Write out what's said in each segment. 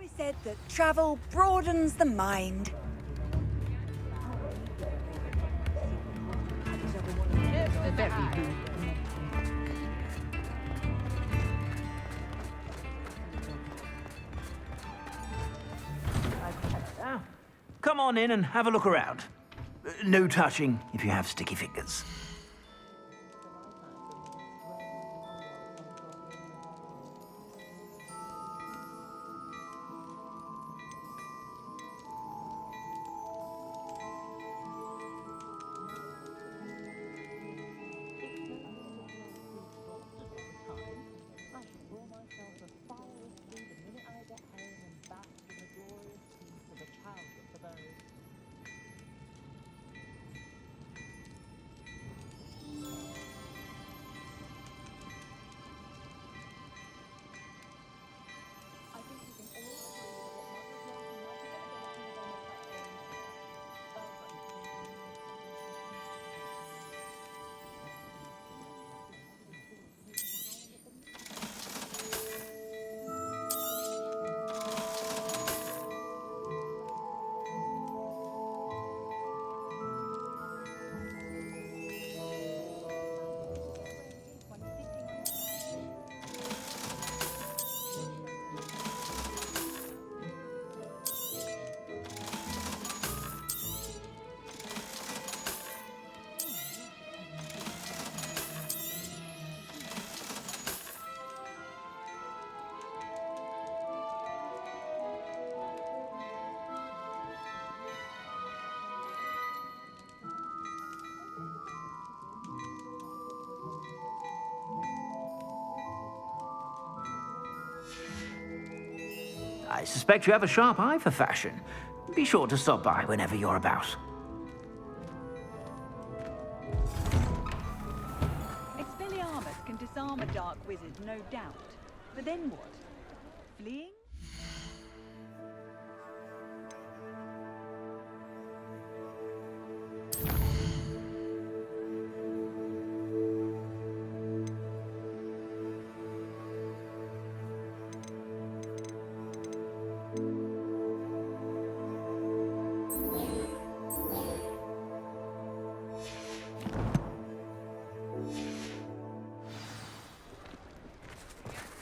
always said that travel broadens the mind. Come on in and have a look around. No touching if you have sticky fingers. I suspect you have a sharp eye for fashion. Be sure to stop by whenever you're about. Expelliarmus can disarm a dark wizard, no doubt. But then what? Fleeing?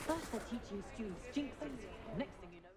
First I teach you Stu's jinxes. Next thing you know...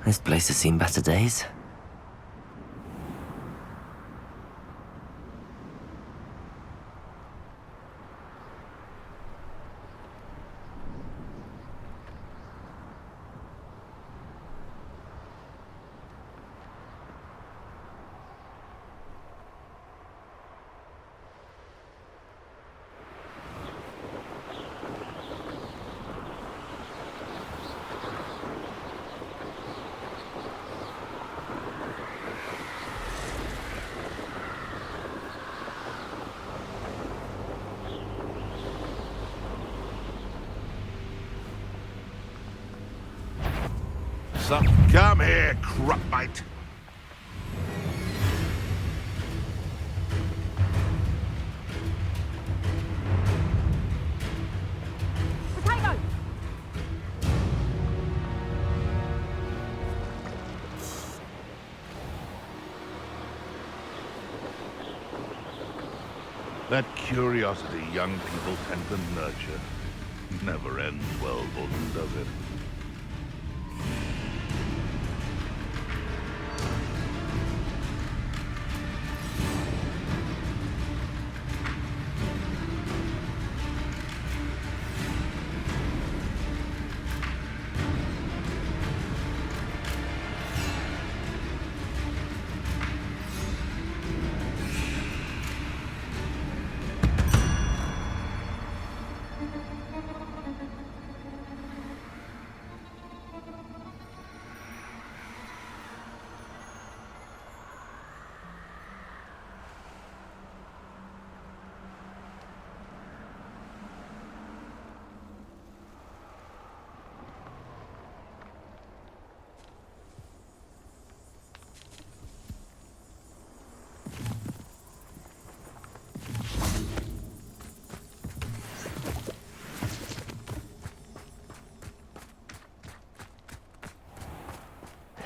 This place has seen better days. Come here, Crupmite. Potato! That curiosity young people tend to nurture never ends well for them, does it?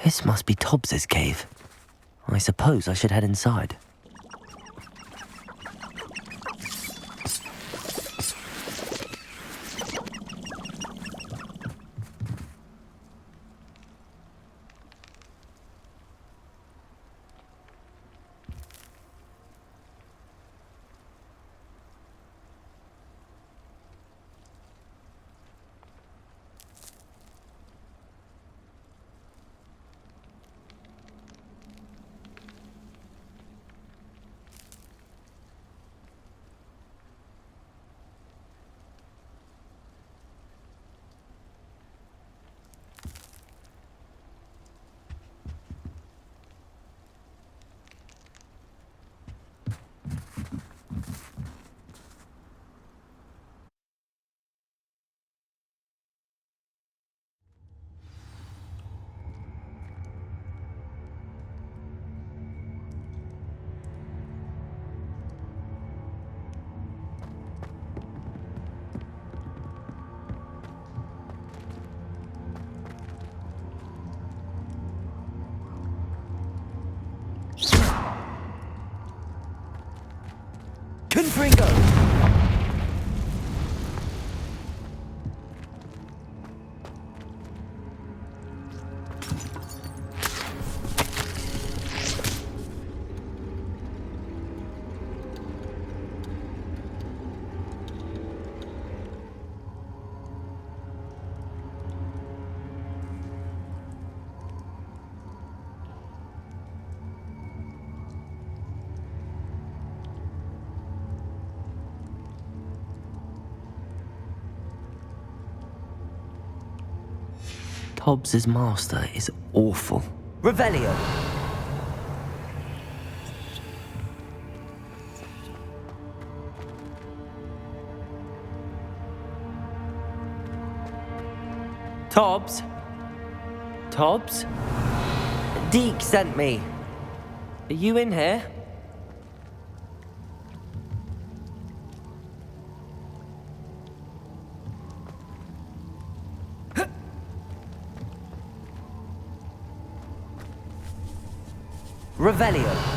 This must be Tobbs's cave. I suppose I should head inside. Confringo! Tobbs's master is awful. Revelio! Tobbs? Tobbs? Deke sent me. Are you in here? Revelio.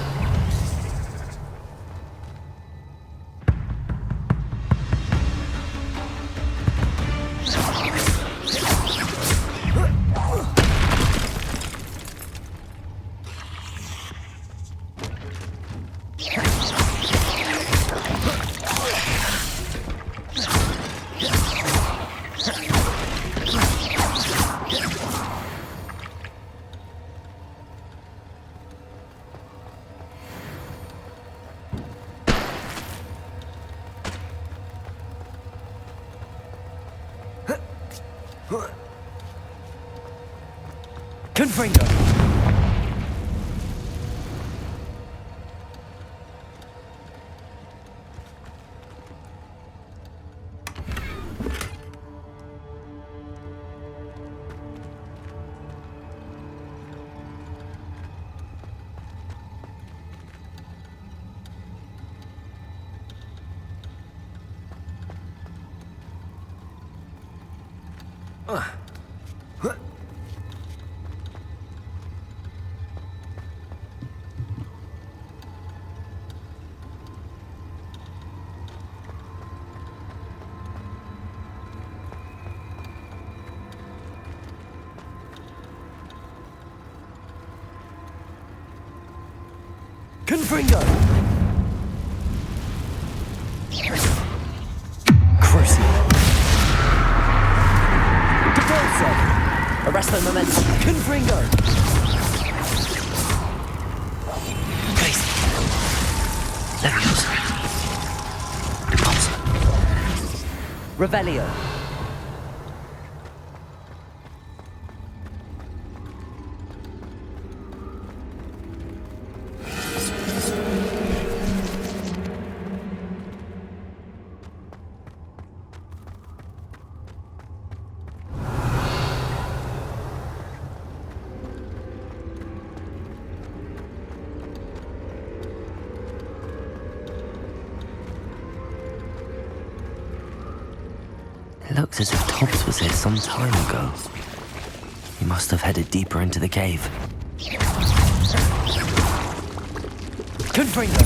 Confringo! Confringo! Crucio! Depulso! Arresto Momentum! Confringo! Crazy! Leviosa! Depulso! Revelio! It looks as if Tobbs was here some time ago. He must have headed deeper into the cave. Confringo!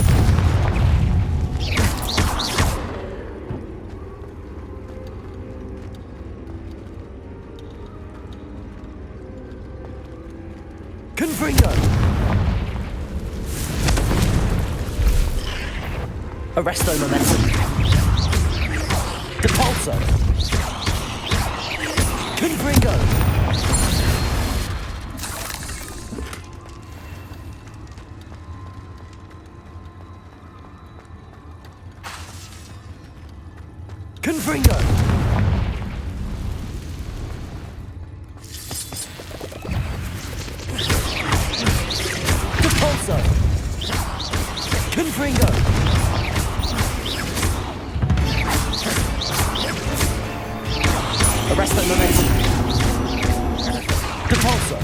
Confringo! Arresto Momentum! Depulso! Confringo! Confringo! Depulso! Confringo! Arresto Momentum! Depulso!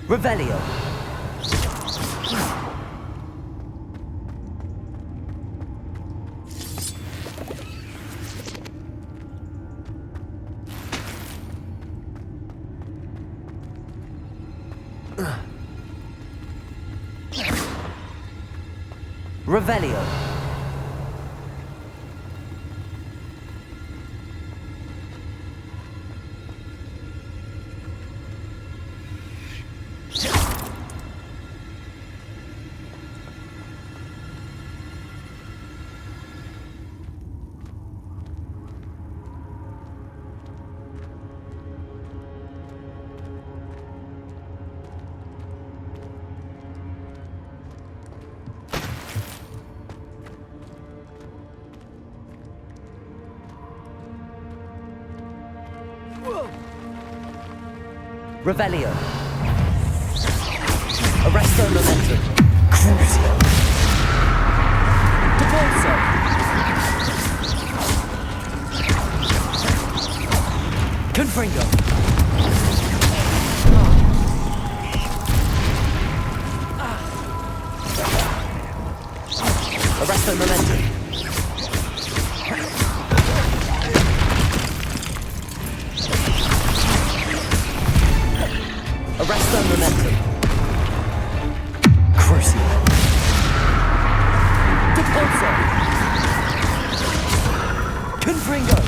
Revelio! Revelio! Revelio! Arresto Momentum! Crucio! Depulso! Confringo! Arresto Momentum! Arresto Momentum! Crucio! Depulso! Confringo!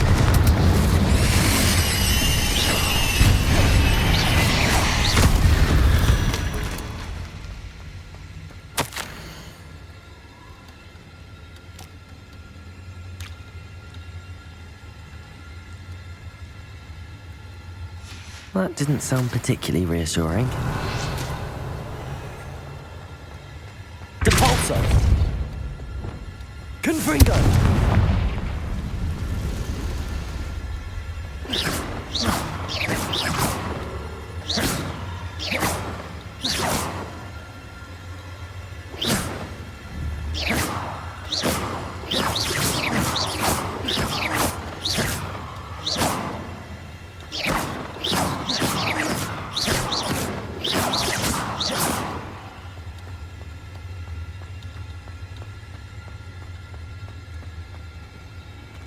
That didn't sound particularly reassuring. Depulso! Confringo!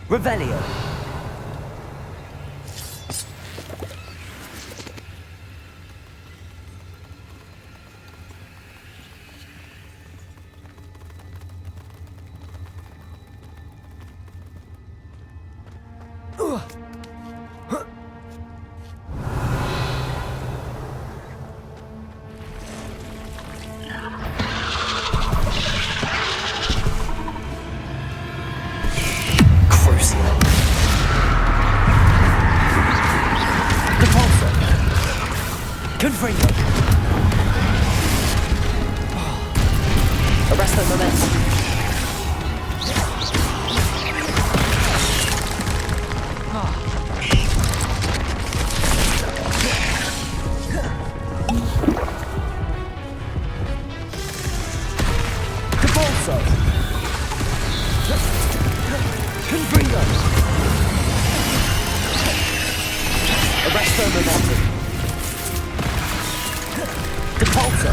Revelio! Confringo! Arrest the momentum. Cabalso! Confringo! Arrest the momentum. Cabalso!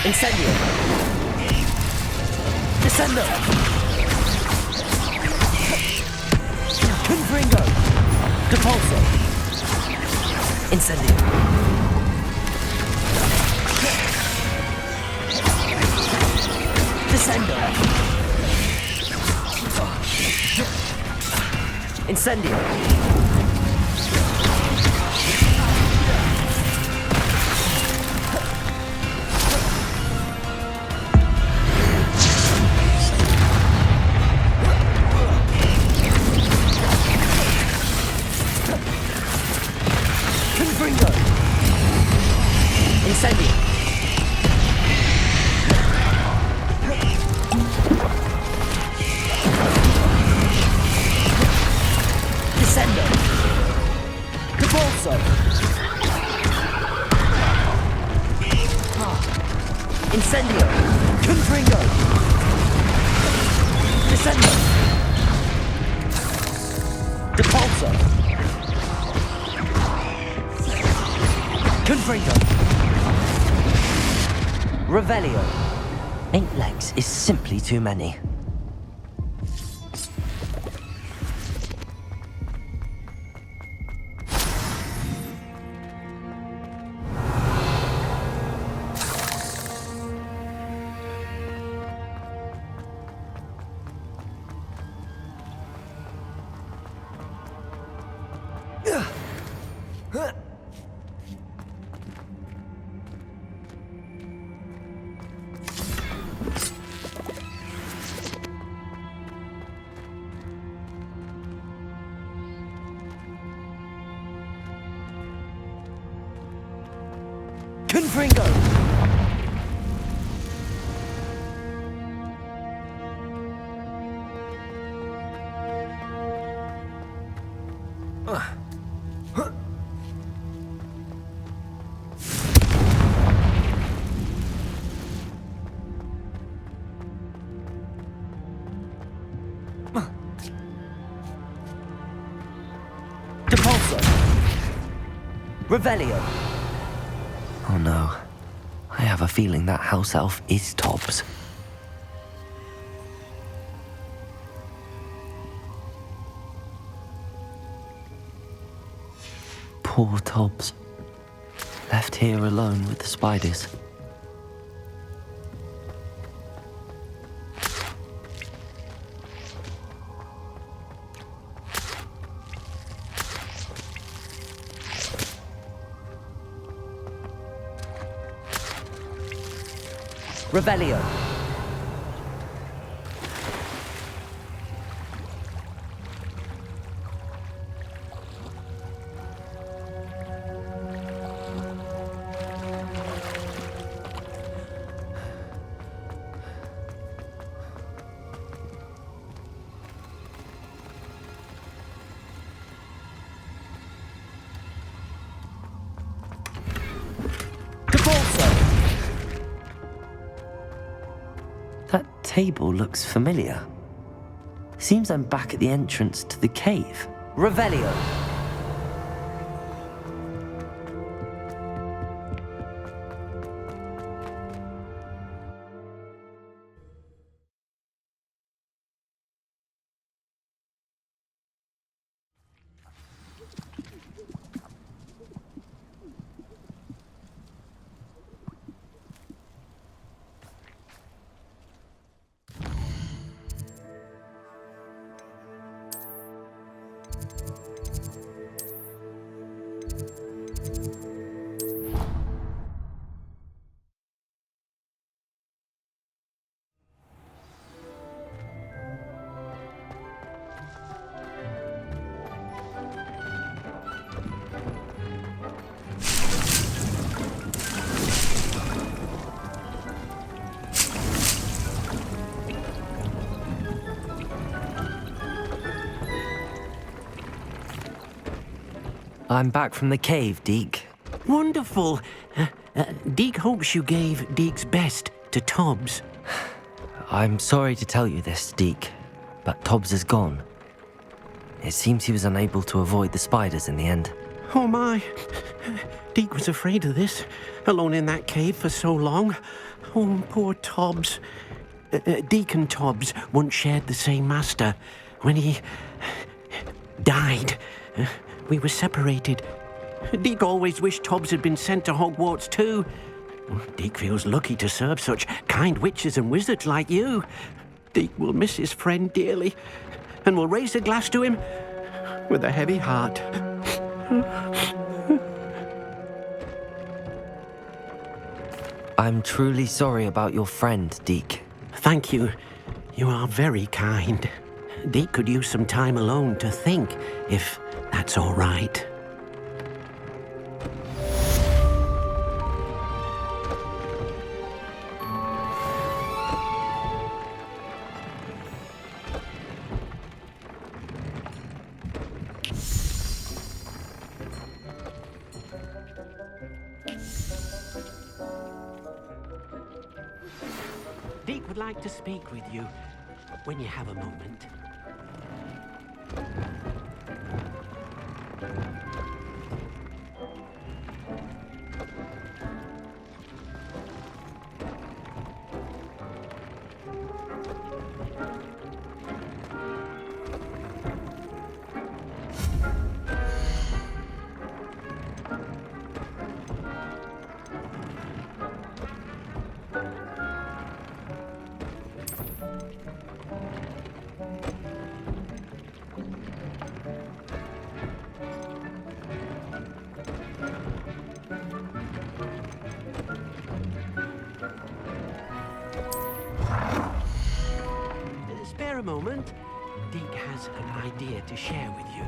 Incendio! Descendo! Confringo! Depulso! Incendio! Descendo! Incendio! Confringo! Incendio! Descendo! Depulso! Incendio! Confringo! Descendo! Depulso! Confringo! Revelio! 8 legs is simply too many. Confringo! Depulso! Revelio! Oh no. I have a feeling that house elf is Tobbs. Poor Tobbs. Left here alone with the spiders. Revelio. That table looks familiar. Seems I'm back at the entrance to the cave. Revelio. I'm back from the cave, Deke. Wonderful. Deke hopes you gave Deke's best to Tobbs. I'm sorry to tell you this, Deke, but Tobbs is gone. It seems he was unable to avoid the spiders in the end. Oh my. Deke was afraid of this, alone in that cave for so long. Oh, poor Tobbs. Deke and Tobbs once shared the same master. When he died, we were separated. Deke always wished Tobbs had been sent to Hogwarts too. Deke feels lucky to serve such kind witches and wizards like you. Deke will miss his friend dearly, and will raise a glass to him with a heavy heart. I'm truly sorry about your friend, Deke. Thank you. You are very kind. Deke could use some time alone to think, if that's all right. Deke would like to speak with you when you have a moment. Spare a moment. Deke has an idea to share with you.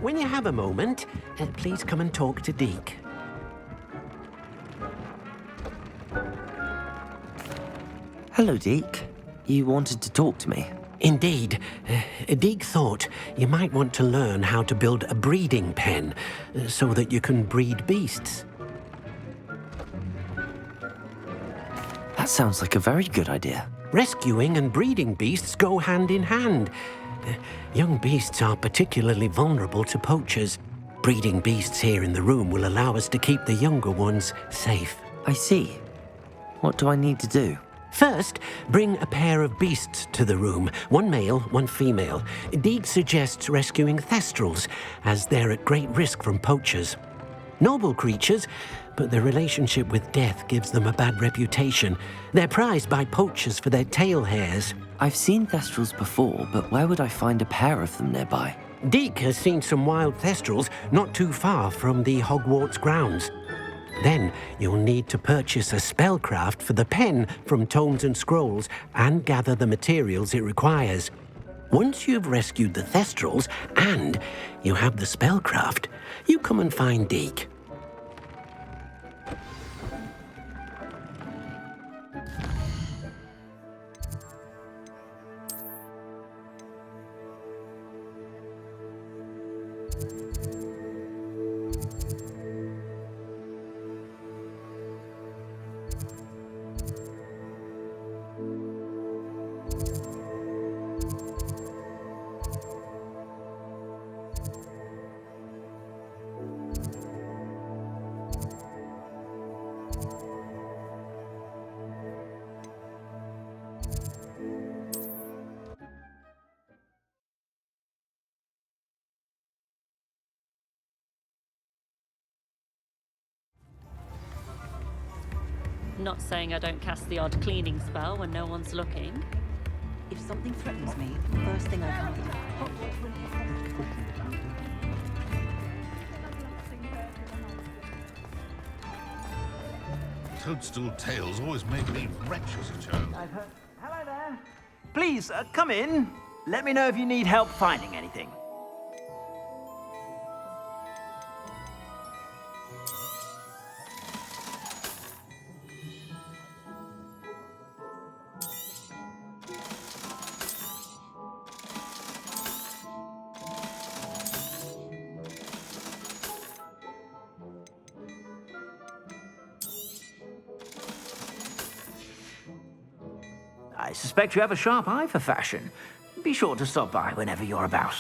When you have a moment, please come and talk to Deke. Hello, Deke. You wanted to talk to me? Indeed. Deke thought you might want to learn how to build a breeding pen so that you can breed beasts. That sounds like a very good idea. Rescuing and breeding beasts go hand in hand. Young beasts are particularly vulnerable to poachers. Breeding beasts here in the room will allow us to keep the younger ones safe. I see. What do I need to do? First, bring a pair of beasts to the room, one male, one female. Deke suggests rescuing thestrals, as they're at great risk from poachers. Noble creatures, but their relationship with death gives them a bad reputation. They're prized by poachers for their tail hairs. I've seen thestrals before, but where would I find a pair of them nearby? Deke has seen some wild thestrals not too far from the Hogwarts grounds. Then you'll need to purchase a spellcraft for the pen from Tomes and Scrolls and gather the materials it requires. Once you've rescued the thestrals and you have the spellcraft, you come and find Deke. Not saying I don't cast the odd cleaning spell when no one's looking. If something threatens me, the first thing I come to. Toadstool tales always make me wretch as a child. Hello there. Please, come in. Let me know if you need help finding anything. I suspect you have a sharp eye for fashion. Be sure to stop by whenever you're about.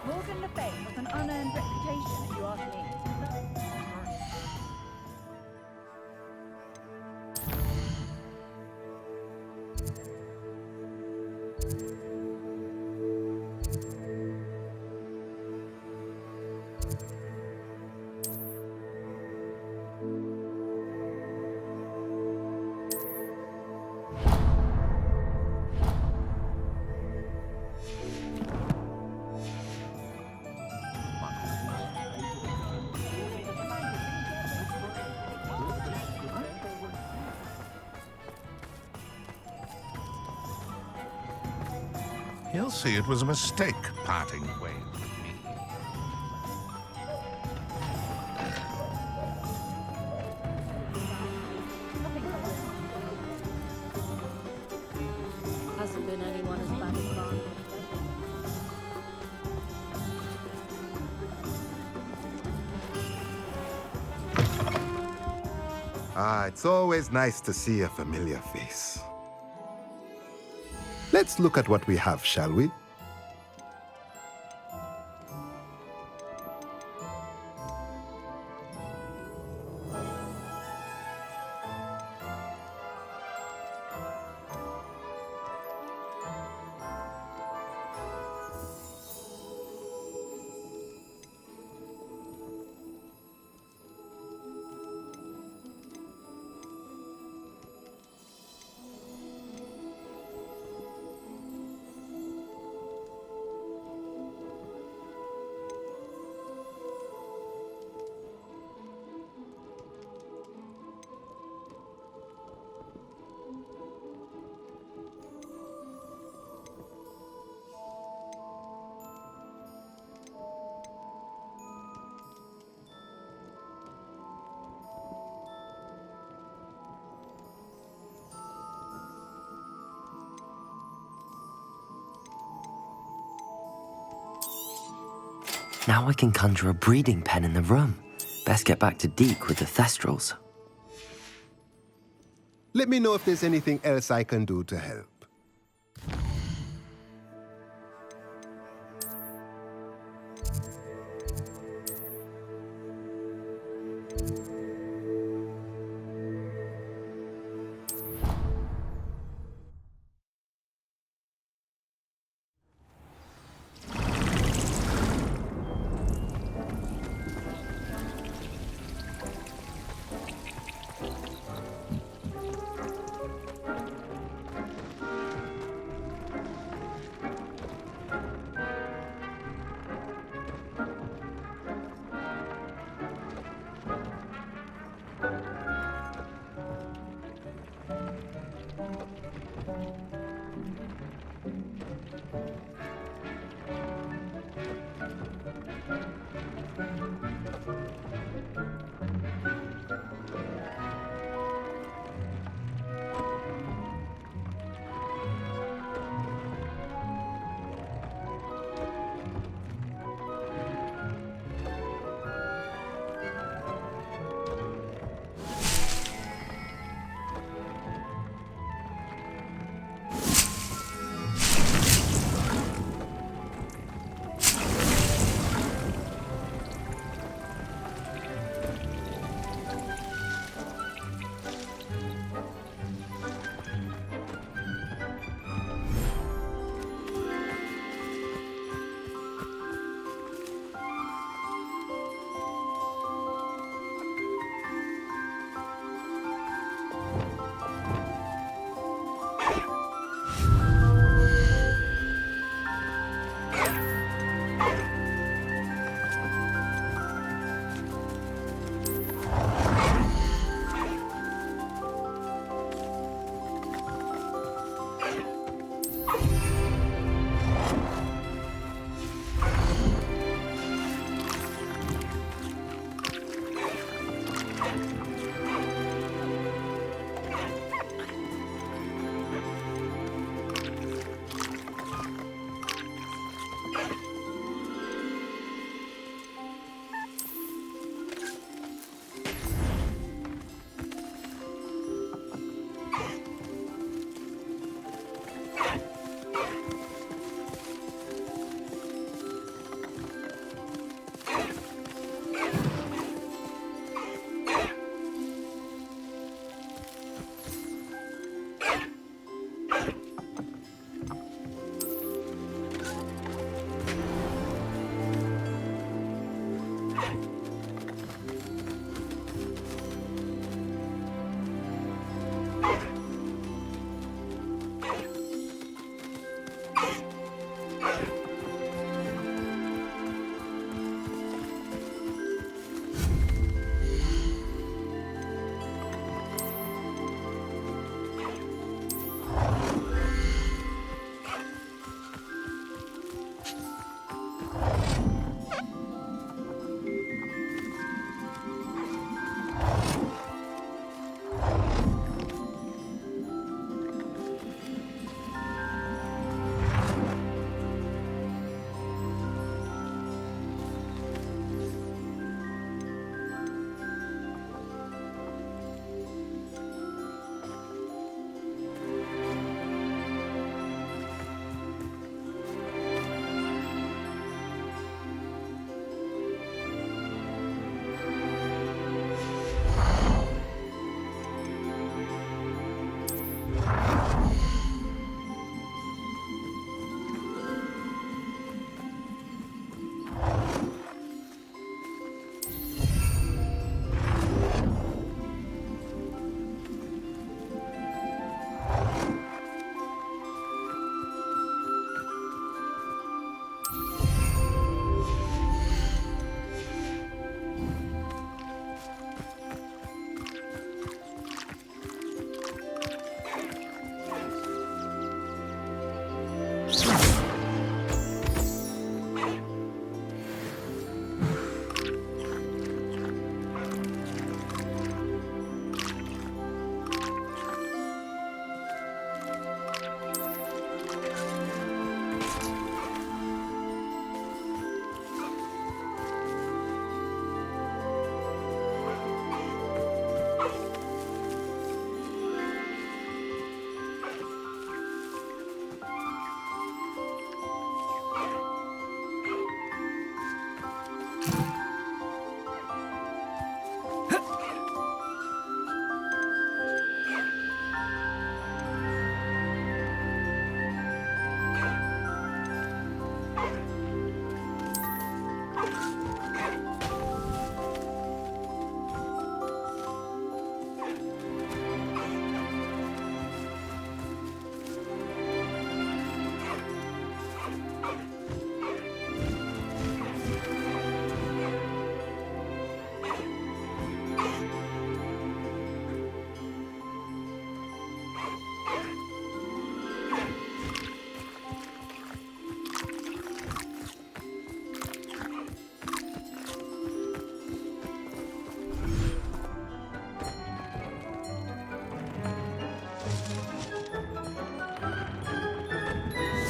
Morgan Le Fay has an unearned reputation, if you ask me. He'll see it was a mistake parting ways with me. Hasn't been anyone as bad as mine. Ah, it's always nice to see a familiar face. Let's look at what we have, shall we? Now I can conjure a breeding pen in the room. Best get back to Deke with the Thestrals. Let me know if there's anything else I can do to help.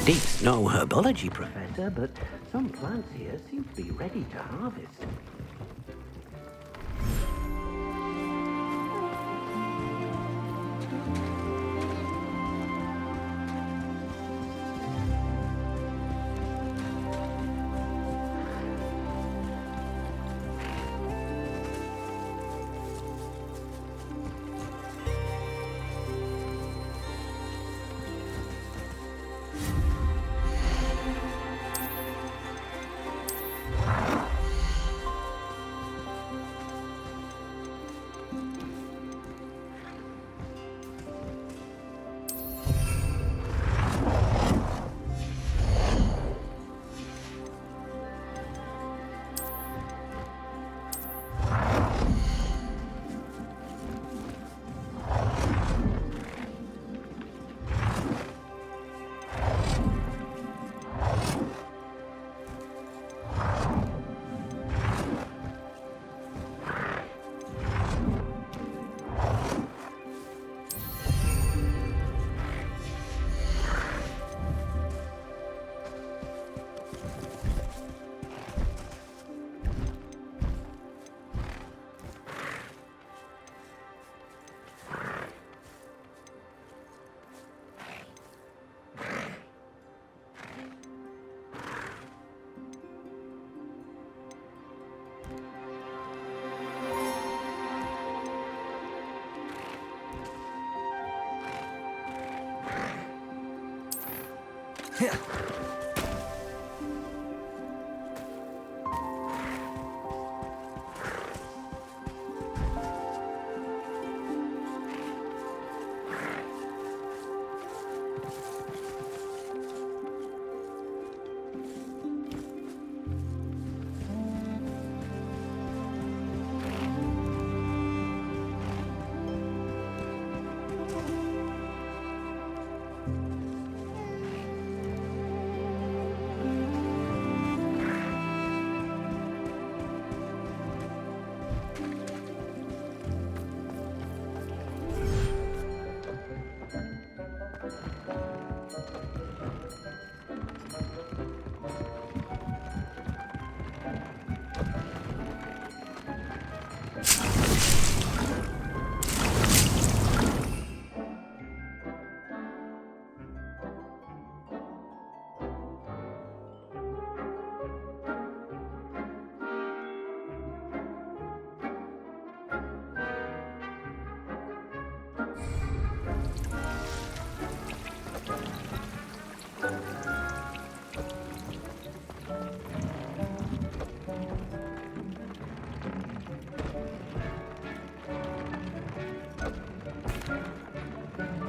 Deke's no herbology professor, but some plants here seem to be ready to harvest.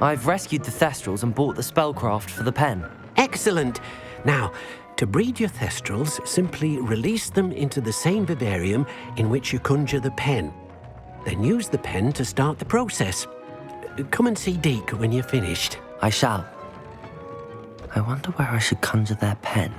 I've rescued the Thestrals and bought the spellcraft for the pen. Excellent! Now, to breed your Thestrals, simply release them into the same vivarium in which you conjure the pen. Then use the pen to start the process. Come and see Deke when you're finished. I shall. I wonder where I should conjure their pen.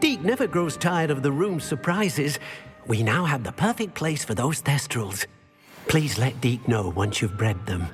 Deke never grows tired of the room's surprises. We now have the perfect place for those Thestrals. Please let Deke know once you've bred them.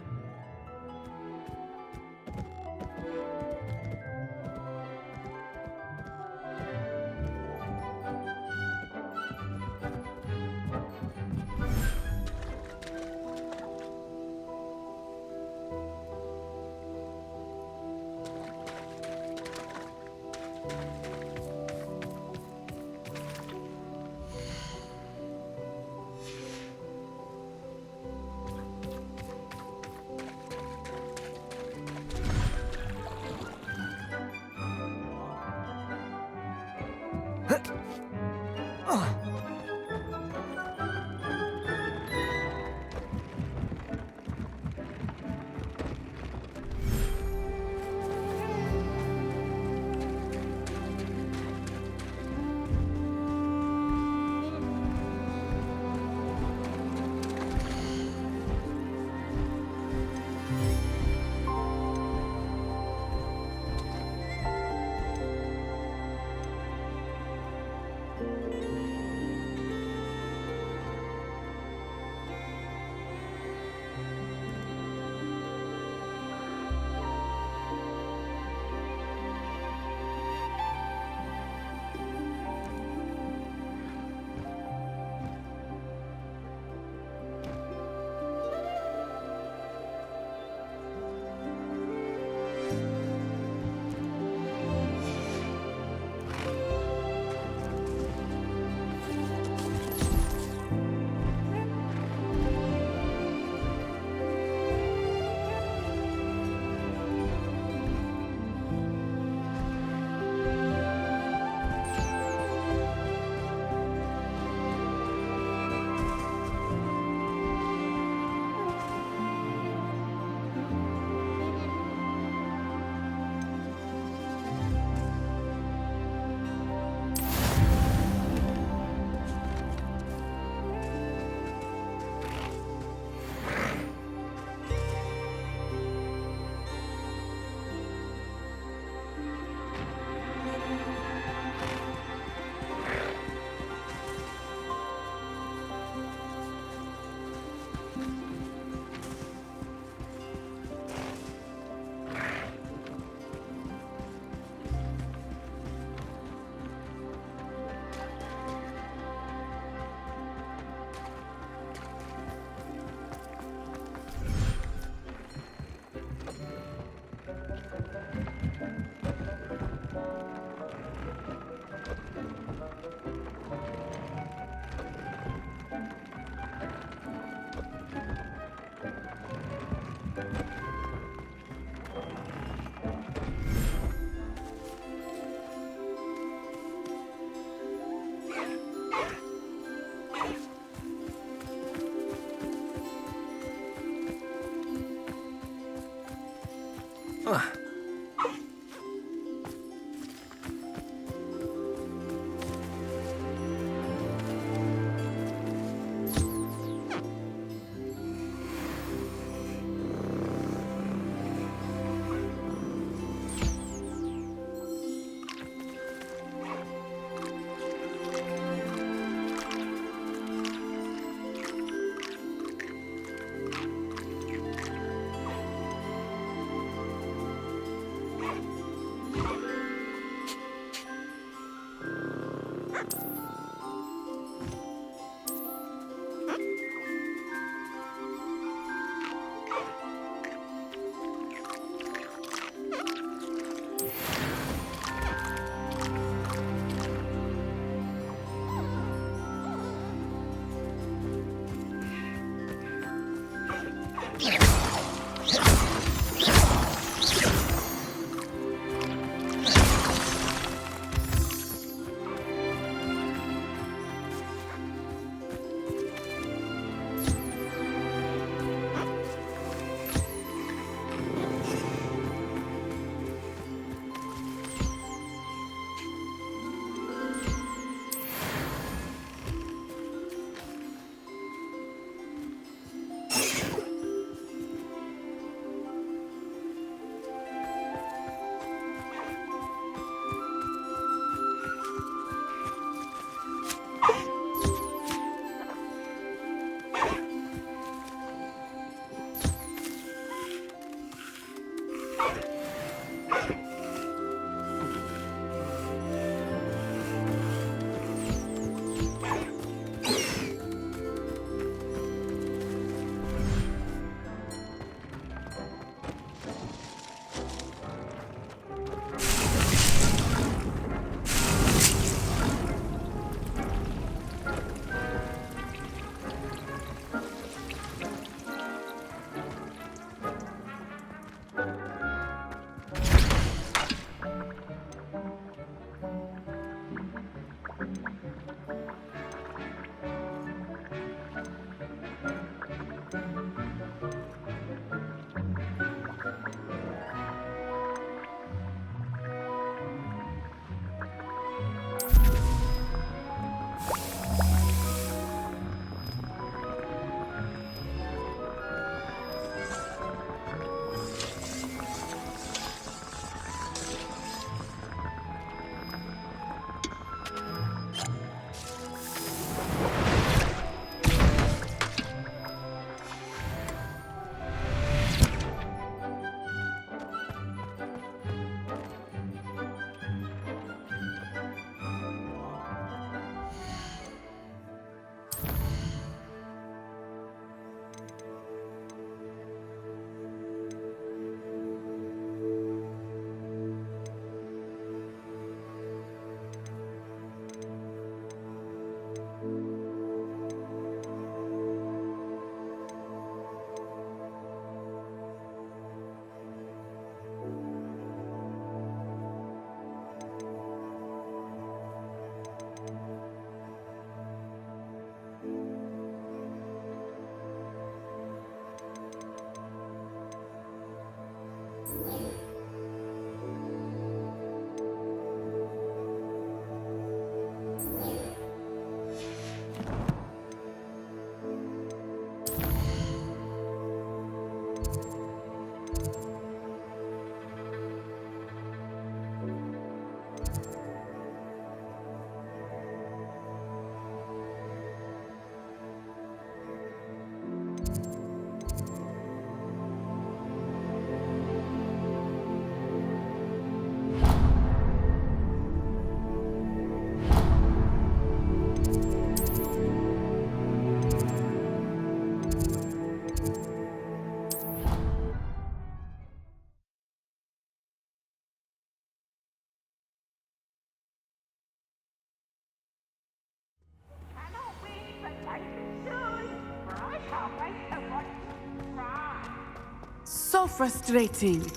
So frustrating.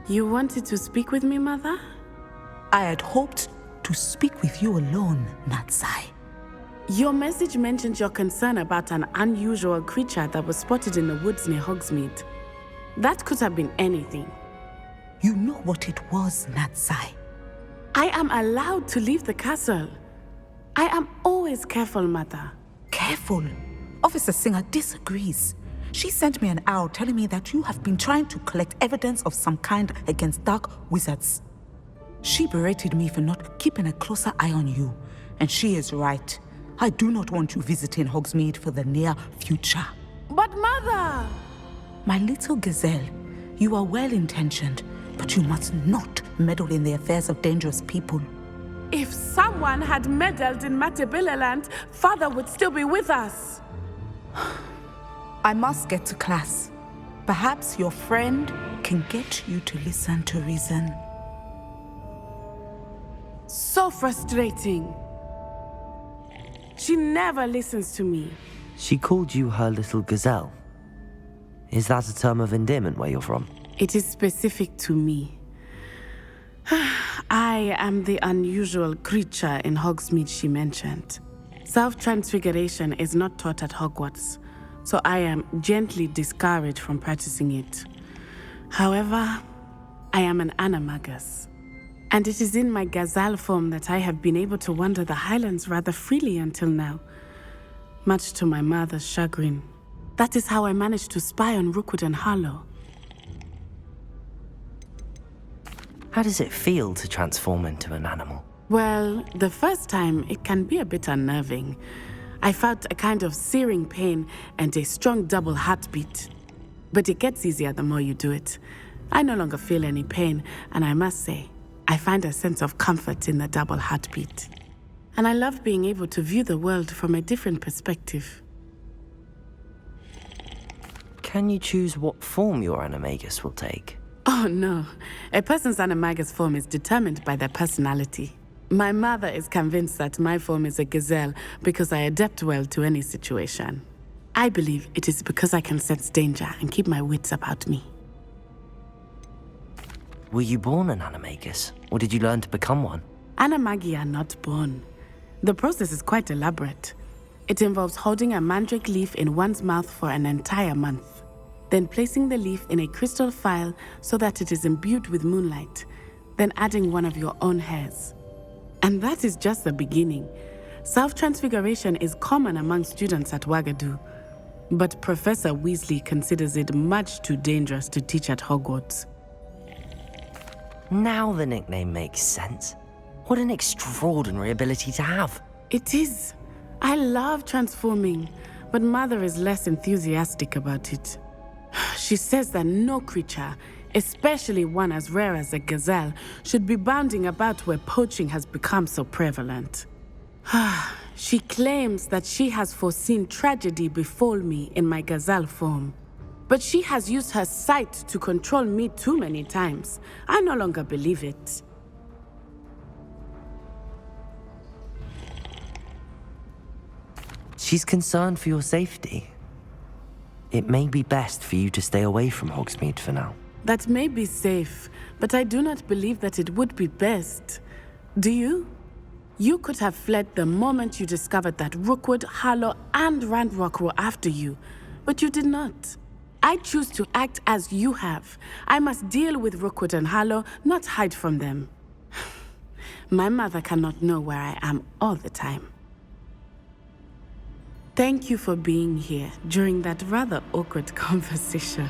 You wanted to speak with me, Mother? I had hoped to speak with you alone, Natsai. Your message mentioned your concern about an unusual creature that was spotted in the woods near Hogsmeade. That could have been anything. You know what it was, Natsai. I am allowed to leave the castle. I am always careful, Mother. Careful. Officer Singer disagrees. She sent me an owl telling me that you have been trying to collect evidence of some kind against dark wizards. She berated me for not keeping a closer eye on you. And she is right. I do not want you visiting Hogsmeade for the near future. But Mother! My little gazelle, you are well-intentioned, but you must not meddle in the affairs of dangerous people. If someone had meddled in Matabeleland, Father would still be with us. I must get to class. Perhaps your friend can get you to listen to reason. So frustrating. She never listens to me. She called you her little gazelle. Is that a term of endearment where you're from? It is specific to me. I am the unusual creature in Hogsmeade she mentioned. Self-transfiguration is not taught at Hogwarts, so I am gently discouraged from practicing it. However, I am an animagus, and it is in my gazelle form that I have been able to wander the Highlands rather freely until now, much to my mother's chagrin. That is how I managed to spy on Rookwood and Harlow. How does it feel to transform into an animal? Well, the first time, it can be a bit unnerving. I felt a kind of searing pain and a strong double heartbeat. But it gets easier the more you do it. I no longer feel any pain, and I must say, I find a sense of comfort in the double heartbeat. And I love being able to view the world from a different perspective. Can you choose what form your animagus will take? Oh no, a person's animagus form is determined by their personality. My mother is convinced that my form is a gazelle because I adapt well to any situation. I believe it is because I can sense danger and keep my wits about me. Were you born an animagus, or did you learn to become one? Animagi are not born. The process is quite elaborate. It involves holding a mandrake leaf in one's mouth for an entire month, then placing the leaf in a crystal phial so that it is imbued with moonlight, then adding one of your own hairs. And that is just the beginning. Self-transfiguration is common among students at Wagadu, but Professor Weasley considers it much too dangerous to teach at Hogwarts. Now the nickname makes sense. What an extraordinary ability to have. It is. I love transforming, but Mother is less enthusiastic about it. She says that no creature, especially one as rare as a gazelle, should be bounding about where poaching has become so prevalent. She claims that she has foreseen tragedy befall me in my gazelle form. But she has used her sight to control me too many times. I no longer believe it. She's concerned for your safety. It may be best for you to stay away from Hogsmeade for now. That may be safe, but I do not believe that it would be best. Do you? You could have fled the moment you discovered that Rookwood, Harlow, and Ranrock were after you, but you did not. I choose to act as you have. I must deal with Rookwood and Harlow, not hide from them. My mother cannot know where I am all the time. Thank you for being here during that rather awkward conversation.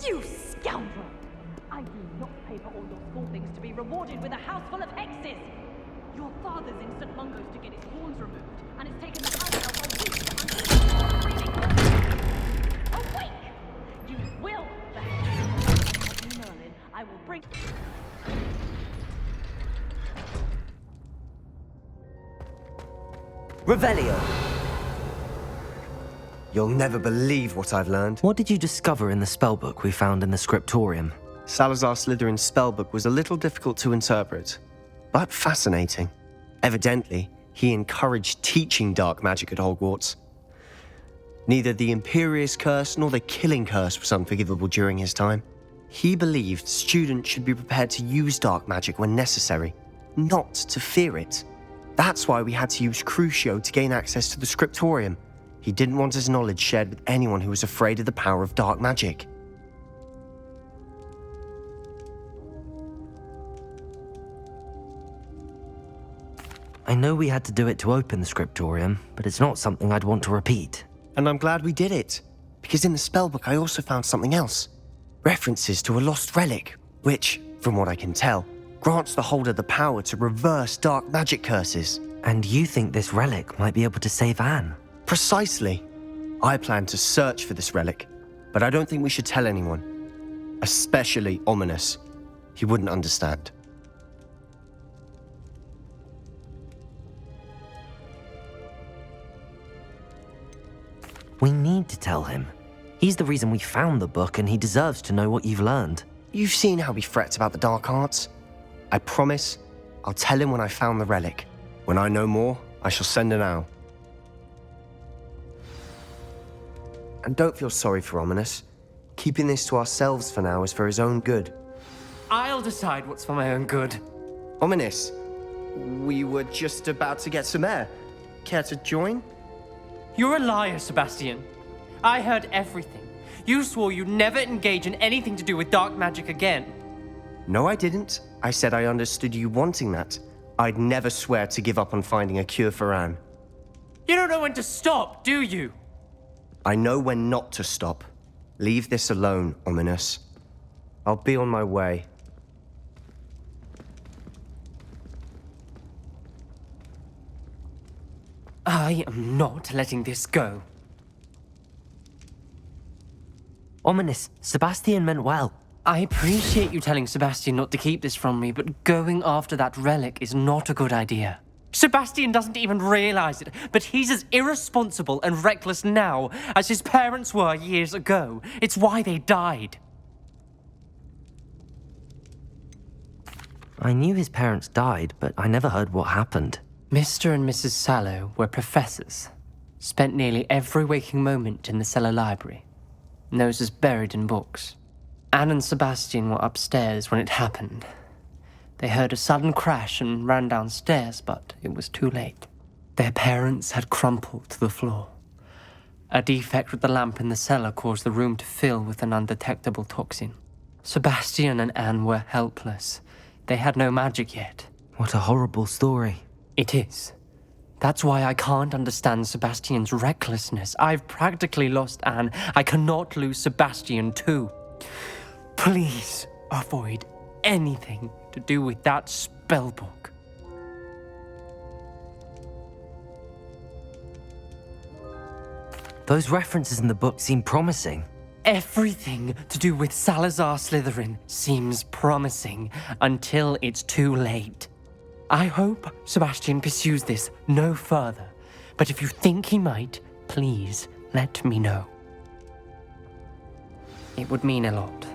You scoundrel! I do not pay for all your small things to be rewarded with a house full of hexes! Your father's in St. Mungo's to get his horns removed, and it's taken the house elf a week to understand breathing. Awake! You will behave. Merlin, I will bring... Revelio! You'll never believe what I've learned. What did you discover in the spellbook we found in the scriptorium? Salazar Slytherin's spellbook was a little difficult to interpret, but fascinating. Evidently, he encouraged teaching dark magic at Hogwarts. Neither the Imperious Curse nor the Killing Curse was unforgivable during his time. He believed students should be prepared to use dark magic when necessary, not to fear it. That's why we had to use Crucio to gain access to the scriptorium. He didn't want his knowledge shared with anyone who was afraid of the power of dark magic. I know we had to do it to open the scriptorium, but it's not something I'd want to repeat. And I'm glad we did it, because in the spellbook I also found something else. References to a lost relic, which, from what I can tell, grants the holder the power to reverse dark magic curses. And you think this relic might be able to save Anne? Precisely. I plan to search for this relic, but I don't think we should tell anyone. Especially Ominous. He wouldn't understand. We need to tell him. He's the reason we found the book, and he deserves to know what you've learned. You've seen how he frets about the dark arts. I promise I'll tell him when I found the relic. When I know more, I shall send an owl. And don't feel sorry for Ominous. Keeping this to ourselves for now is for his own good. I'll decide what's for my own good. Ominous, we were just about to get some air. Care to join? You're a liar, Sebastian. I heard everything. You swore you'd never engage in anything to do with dark magic again. No, I didn't. I said I understood you wanting that. I'd never swear to give up on finding a cure for Anne. You don't know when to stop, do you? I know when not to stop. Leave this alone, Ominous. I'll be on my way. I am not letting this go. Ominous, Sebastian meant well. I appreciate you telling Sebastian not to keep this from me, but going after that relic is not a good idea. Sebastian doesn't even realize it, but he's as irresponsible and reckless now as his parents were years ago. It's why they died. I knew his parents died, but I never heard what happened. Mr. and Mrs. Sallow were professors. Spent nearly every waking moment in the cellar library. Noses buried in books. Anne and Sebastian were upstairs when it happened. They heard a sudden crash and ran downstairs, but it was too late. Their parents had crumpled to the floor. A defect with the lamp in the cellar caused the room to fill with an undetectable toxin. Sebastian and Anne were helpless. They had no magic yet. What a horrible story. It is. That's why I can't understand Sebastian's recklessness. I've practically lost Anne. I cannot lose Sebastian too. Please avoid anything to do with that spellbook. Those references in the book seem promising. Everything to do with Salazar Slytherin seems promising until it's too late. I hope Sebastian pursues this no further, but if you think he might, please let me know. It would mean a lot.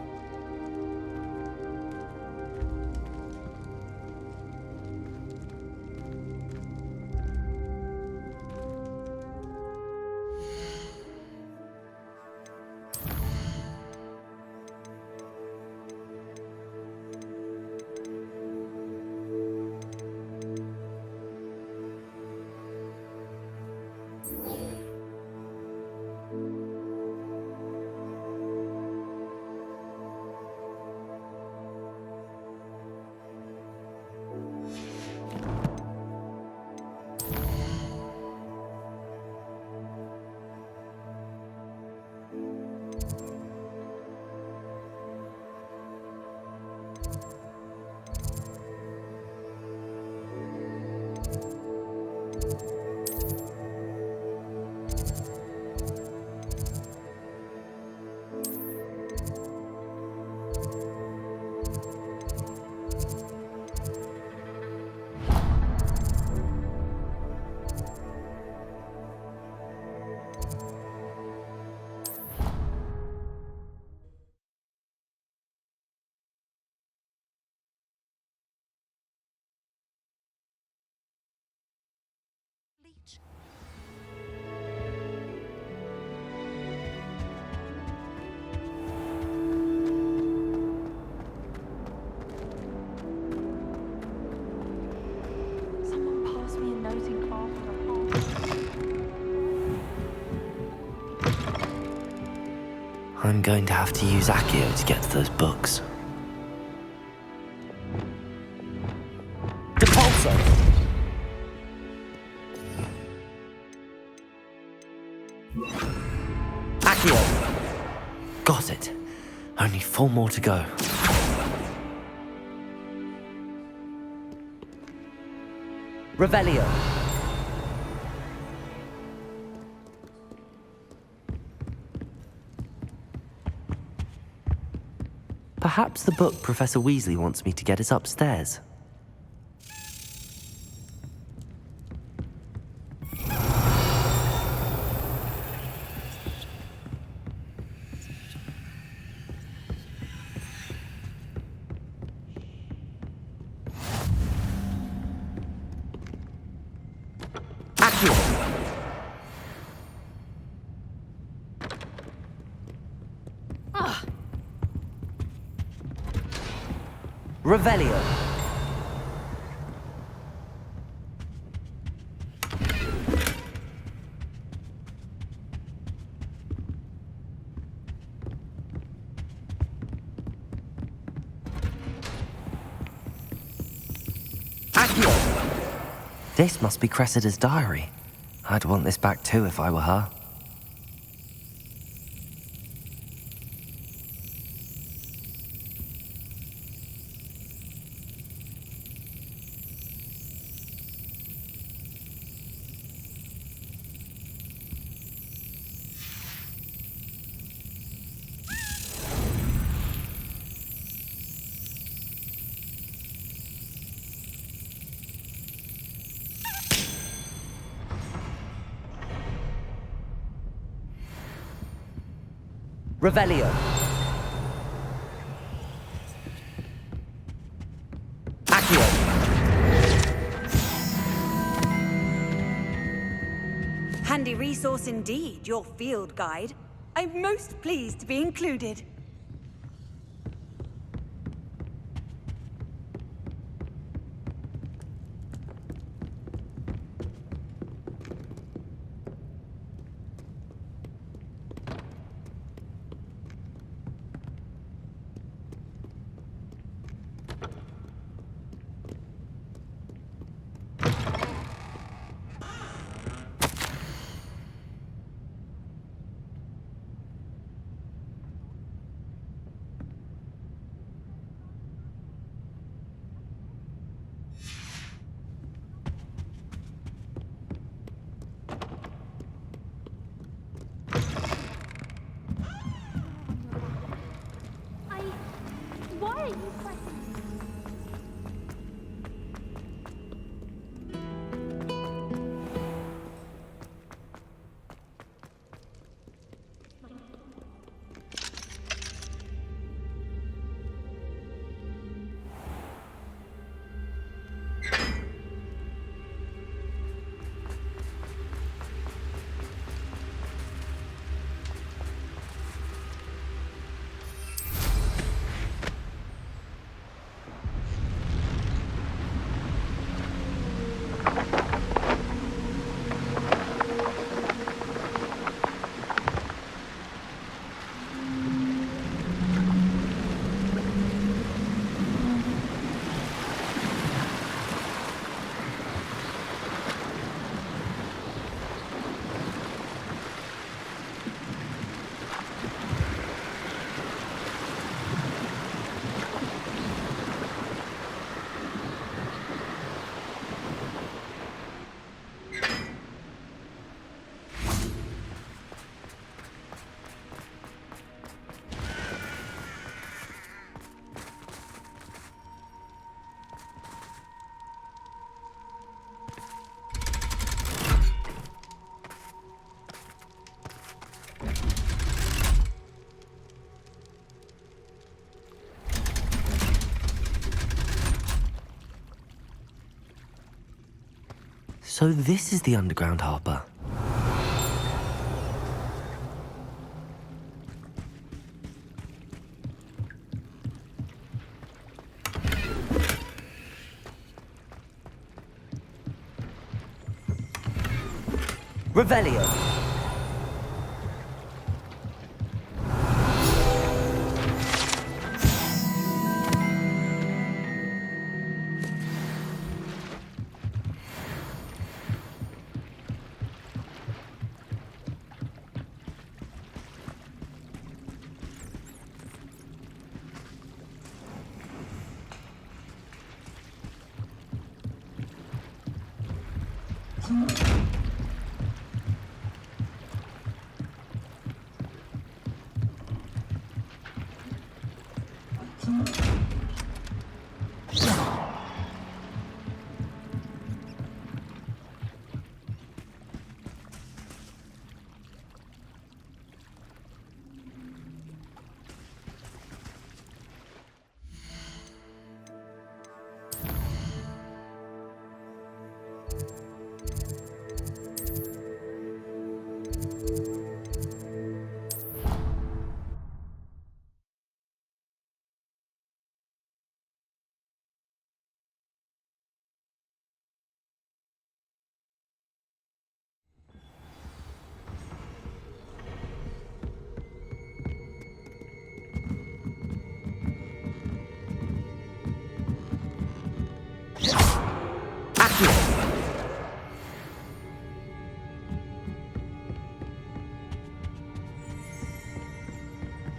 age. Someone passed me a note in class with a heart. I'm going to have to use Accio to get to those books. Depulso! Accio! Got it. Only 4 more to go. Revelio. Perhaps the book Professor Weasley wants me to get is upstairs. Accio! Revelio. Accio! This must be Cressida's diary. I'd want this back too if I were her. Revelio. Accio. Handy resource indeed, your field guide. I'm most pleased to be included. So this is the underground harbour. Revelio.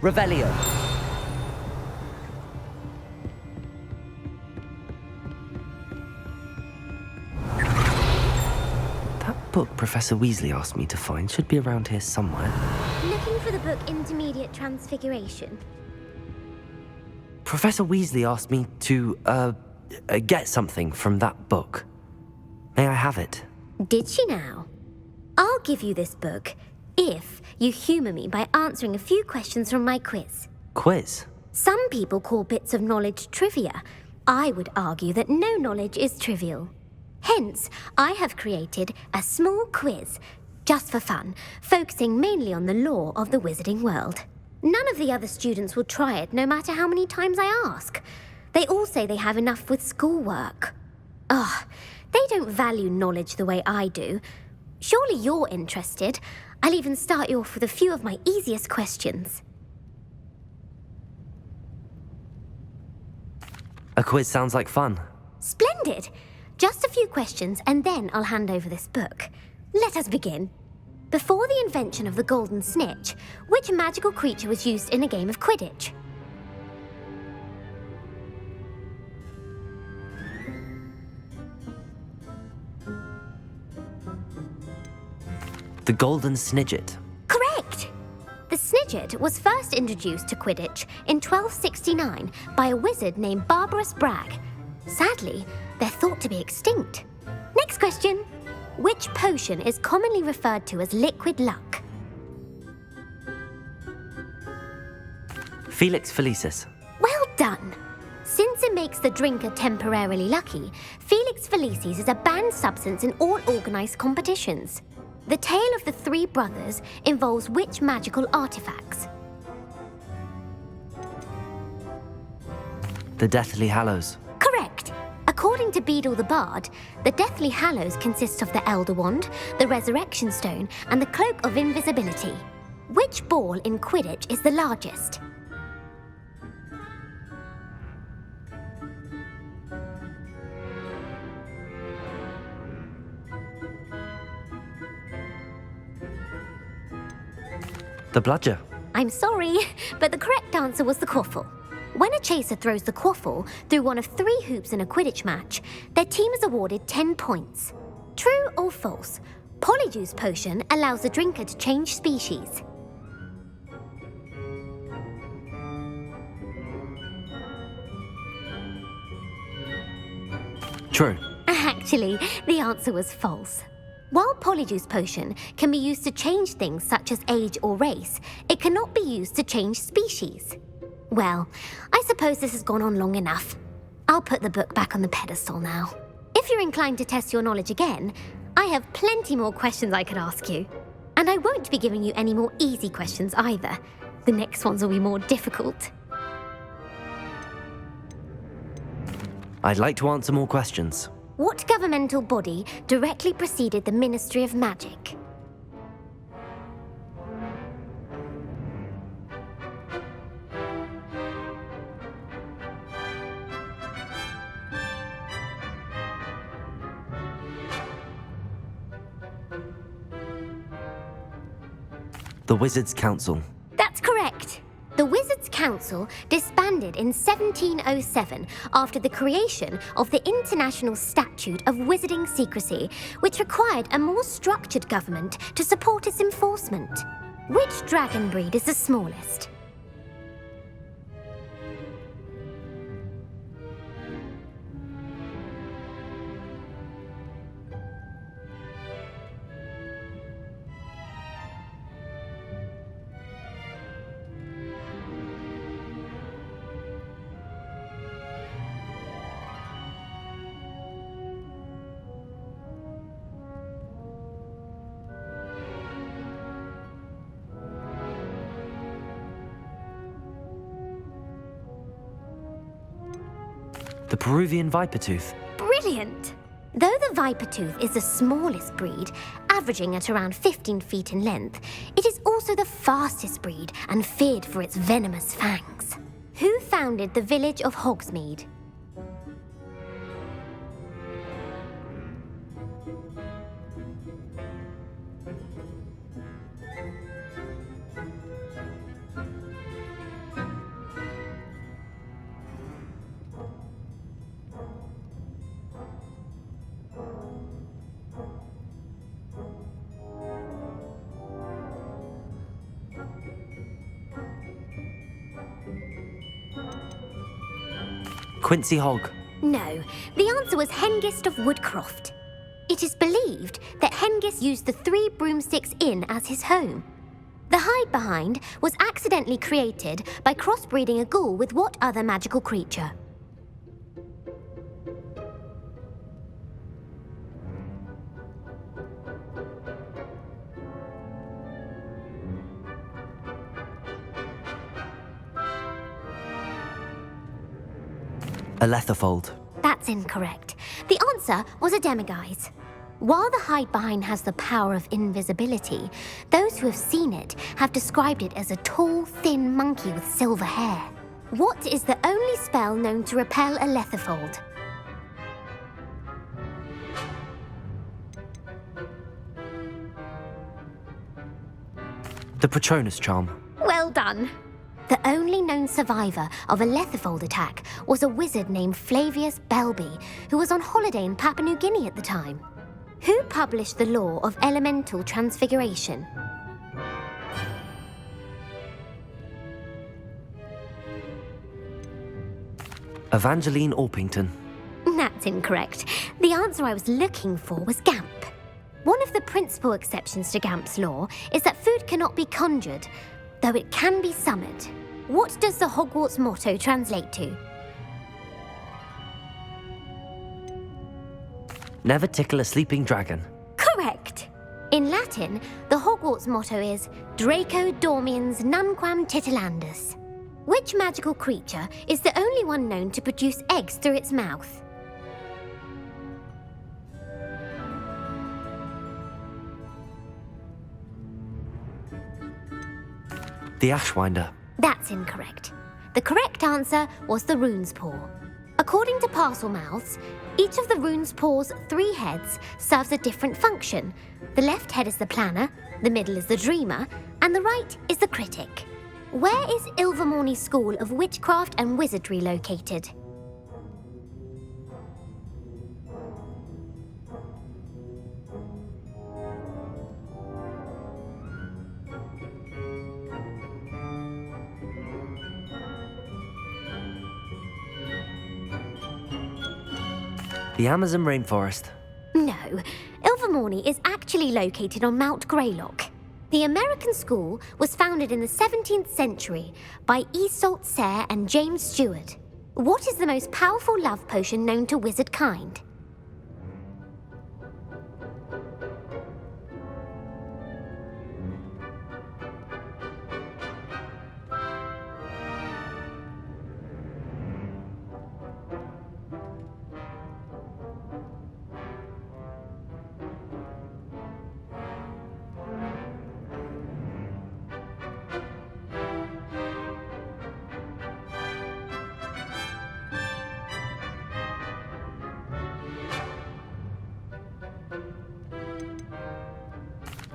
Revelio. That book Professor Weasley asked me to find should be around here somewhere. Looking for the book Intermediate Transfiguration. Professor Weasley asked me to, get something from that book. May I have it? Did she now? I'll give you this book if you humour me by answering a few questions from my quiz. Quiz? Some people call bits of knowledge trivia. I would argue that no knowledge is trivial. Hence, I have created a small quiz, just for fun, focusing mainly on the lore of the wizarding world. None of the other students will try it, no matter how many times I ask. They all say they have enough with schoolwork. Ugh, they don't value knowledge the way I do. Surely you're interested. I'll even start you off with a few of my easiest questions. A quiz sounds like fun. Splendid! Just a few questions and then I'll hand over this book. Let us begin. Before the invention of the golden snitch, which magical creature was used in a game of Quidditch? The golden snidget. Correct! The snidget was first introduced to Quidditch in 1269 by a wizard named Barbarous Bragg. Sadly, they're thought to be extinct. Next question. Which potion is commonly referred to as liquid luck? Felix Felicis. Well done! Since it makes the drinker temporarily lucky, Felix Felicis is a banned substance in all organised competitions. The tale of the three brothers involves which magical artifacts? The Deathly Hallows. Correct! According to Beedle the Bard, the Deathly Hallows consists of the Elder Wand, the Resurrection Stone, and the Cloak of Invisibility. Which ball in Quidditch is the largest? The bludger. I'm sorry, but the correct answer was the quaffle. When a chaser throws the quaffle through one of 3 hoops in a Quidditch match, their team is awarded 10 points. True or false? Polyjuice Potion allows the drinker to change species. True. Actually, the answer was false. While Polyjuice Potion can be used to change things such as age or race, it cannot be used to change species. Well, I suppose this has gone on long enough. I'll put the book back on the pedestal now. If you're inclined to test your knowledge again, I have plenty more questions I could ask you. And I won't be giving you any more easy questions either. The next ones will be more difficult. I'd like to answer more questions. What governmental body directly preceded the Ministry of Magic? The Wizards' Council. That's correct. The Wizards' Council disbanded in 1707 after the creation of the International Statute of Wizarding Secrecy, which required a more structured government to support its enforcement. Which dragon breed is the smallest? The Peruvian Vipertooth. Brilliant! Though the Vipertooth is the smallest breed, averaging at around 15 feet in length, it is also the fastest breed and feared for its venomous fangs. Who founded the village of Hogsmeade? Quincy Hogg. No, the answer was Hengist of Woodcroft. It is believed that Hengist used the 3 Broomsticks Inn as his home. The hide-behind was accidentally created by crossbreeding a ghoul with what other magical creature? A Letherfold. That's incorrect. The answer was a Demiguise. While the hide-behind has the power of invisibility, those who have seen it have described it as a tall, thin monkey with silver hair. What is the only spell known to repel a Letherfold? The Patronus Charm. Well done. The only known survivor of a Letherfold attack was a wizard named Flavius Belby, who was on holiday in Papua New Guinea at the time. Who published the law of elemental transfiguration? Evangeline Orpington. That's incorrect. The answer I was looking for was Gamp. One of the principal exceptions to Gamp's law is that food cannot be conjured, though it can be summoned. What does the Hogwarts motto translate to? Never tickle a sleeping dragon. Correct. In Latin, the Hogwarts motto is Draco Dormiens Nunquam Titilandus. Which magical creature is the only one known to produce eggs through its mouth? The Ashwinder. That's incorrect. The correct answer was the Rune's Paw. According to Parselmouths, each of the Rune's Paw's 3 heads serves a different function. The left head is the planner, the middle is the dreamer, and the right is the critic. Where is Ilvermorny School of Witchcraft and Wizardry located? The Amazon rainforest. No, Ilvermorny is actually located on Mount Greylock. The American school was founded in the 17th century by Iseult Sayre and James Stewart. What is the most powerful love potion known to wizard kind?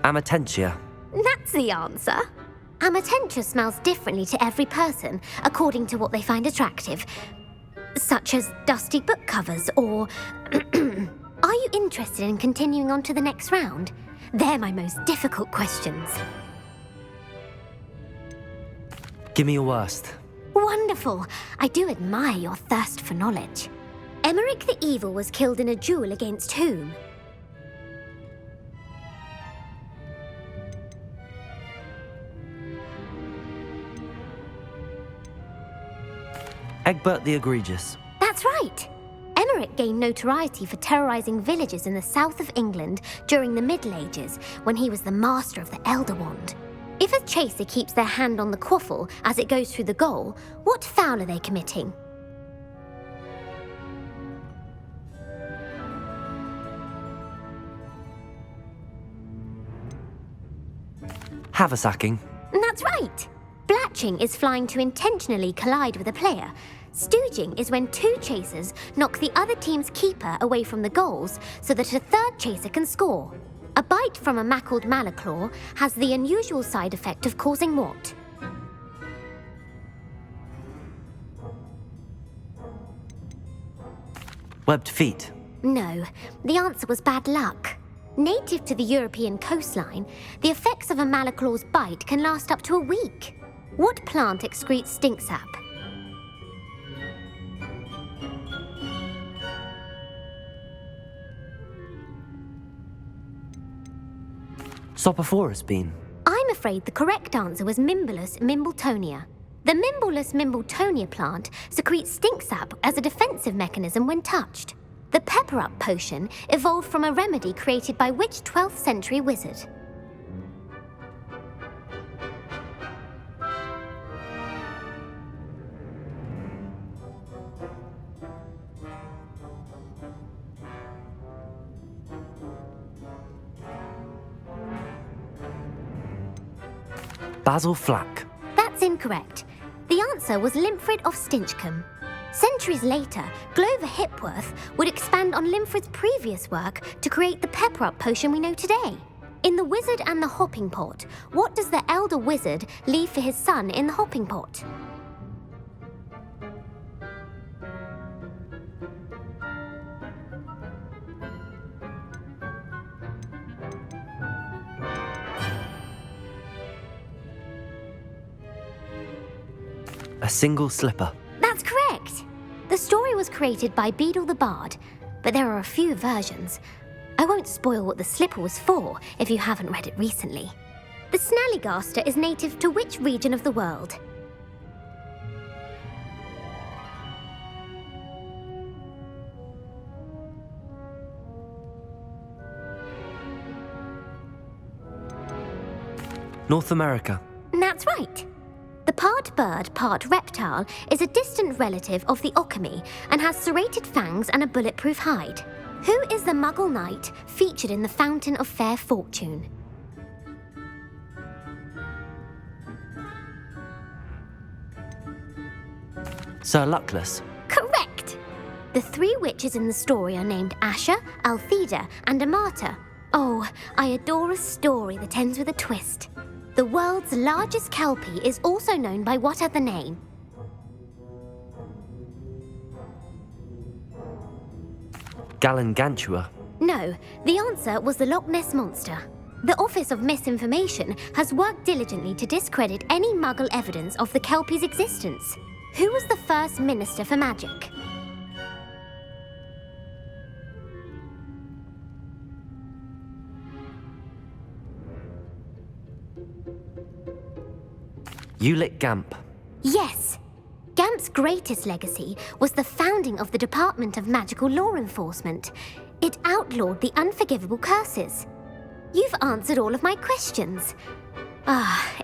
Amatentia. That's the answer. Amatentia smells differently to every person, according to what they find attractive, such as dusty book covers or... Are you interested in continuing on to the next round? They're my most difficult questions. Give me your worst. Wonderful. I do admire your thirst for knowledge. Emmerich the Evil was killed in a duel against whom? Egbert the Egregious. That's right. Emmerich gained notoriety for terrorizing villages in the south of England during the Middle Ages, when he was the master of the Elder Wand. If a chaser keeps their hand on the quaffle as it goes through the goal, what foul are they committing? Haversacking. That's right. Blatching is flying to intentionally collide with a player. Stooging is when two chasers knock the other team's keeper away from the goals so that a third chaser can score. A bite from a mackled malaclaw has the unusual side effect of causing what? Webbed feet. No, the answer was bad luck. Native to the European coastline, the effects of a malaclaw's bite can last up to a week. What plant excretes stink sap? Sopophorus bean. I'm afraid the correct answer was Mimbulus mimbletonia. The Mimbulus mimbletonia plant secretes stink sap as a defensive mechanism when touched. The pepper-up potion evolved from a remedy created by which 12th century wizard? Basil Flack. That's incorrect. The answer was Limfrid of Stinchcombe. Centuries later, Glover Hipworth would expand on Limfrid's previous work to create the pepper-up potion we know today. In The Wizard and the Hopping Pot, what does the elder wizard leave for his son in the hopping pot? A single slipper. That's correct. The story was created by Beadle the Bard, but there are a few versions. I won't spoil what the slipper was for if you haven't read it recently. The Snallygaster is native to which region of the world? North America. That's right. The part bird, part reptile is a distant relative of the Occamy and has serrated fangs and a bulletproof hide. Who is the Muggle knight featured in the Fountain of Fair Fortune? Sir Luckless. Correct! The three witches in the story are named Asher, Altheda, and Amata. Oh, I adore a story that ends with a twist. The world's largest kelpie is also known by what other name? Gallangantua. No, the answer was the Loch Ness Monster. The Office of Misinformation has worked diligently to discredit any Muggle evidence of the kelpie's existence. Who was the first Minister for Magic? Ulick Gamp. Yes! Gamp's greatest legacy was the founding of the Department of Magical Law Enforcement. It outlawed the unforgivable curses. You've answered all of my questions.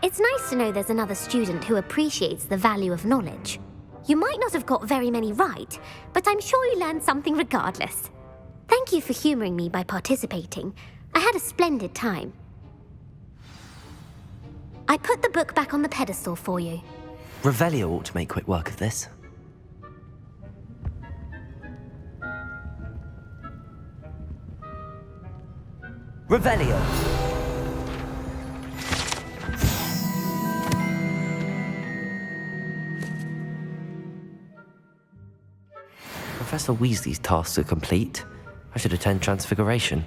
It's nice to know there's another student who appreciates the value of knowledge. You might not have got very many right, but I'm sure you learned something regardless. Thank you for humouring me by participating. I had a splendid time. I put the book back on the pedestal for you. Revelio ought to make quick work of this. Revelio! Professor Weasley's tasks are complete, I should attend Transfiguration.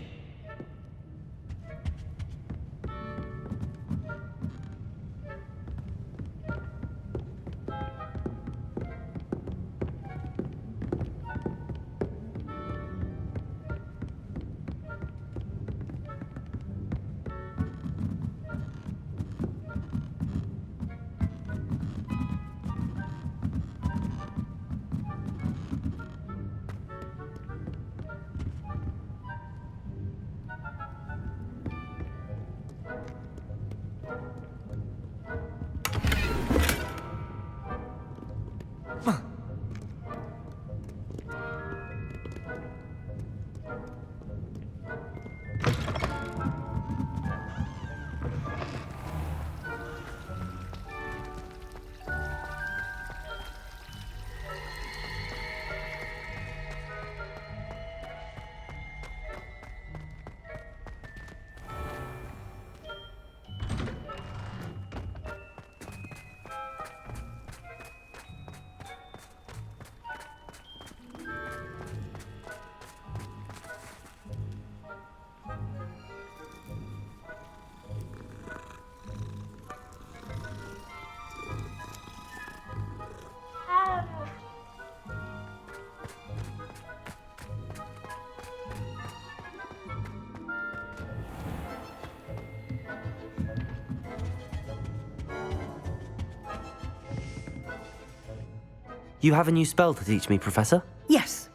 You have a new spell to teach me, Professor? Yes,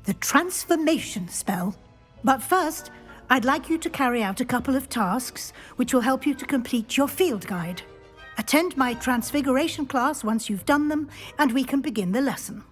the transformation spell. But first, I'd like you to carry out a couple of tasks which will help you to complete your field guide. Attend my transfiguration class once you've done them, and we can begin the lesson.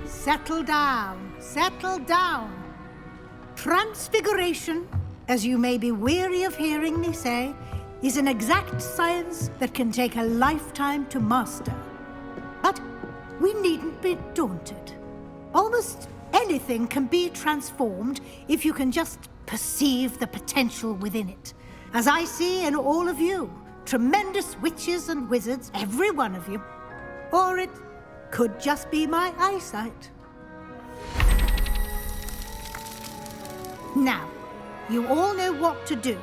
Settle down, settle down. Transfiguration, as you may be weary of hearing me say, is an exact science that can take a lifetime to master. But we needn't be daunted. Almost anything can be transformed if you can just perceive the potential within it. As I see in all of you, tremendous witches and wizards, every one of you. Or it could just be my eyesight. Now, you all know what to do.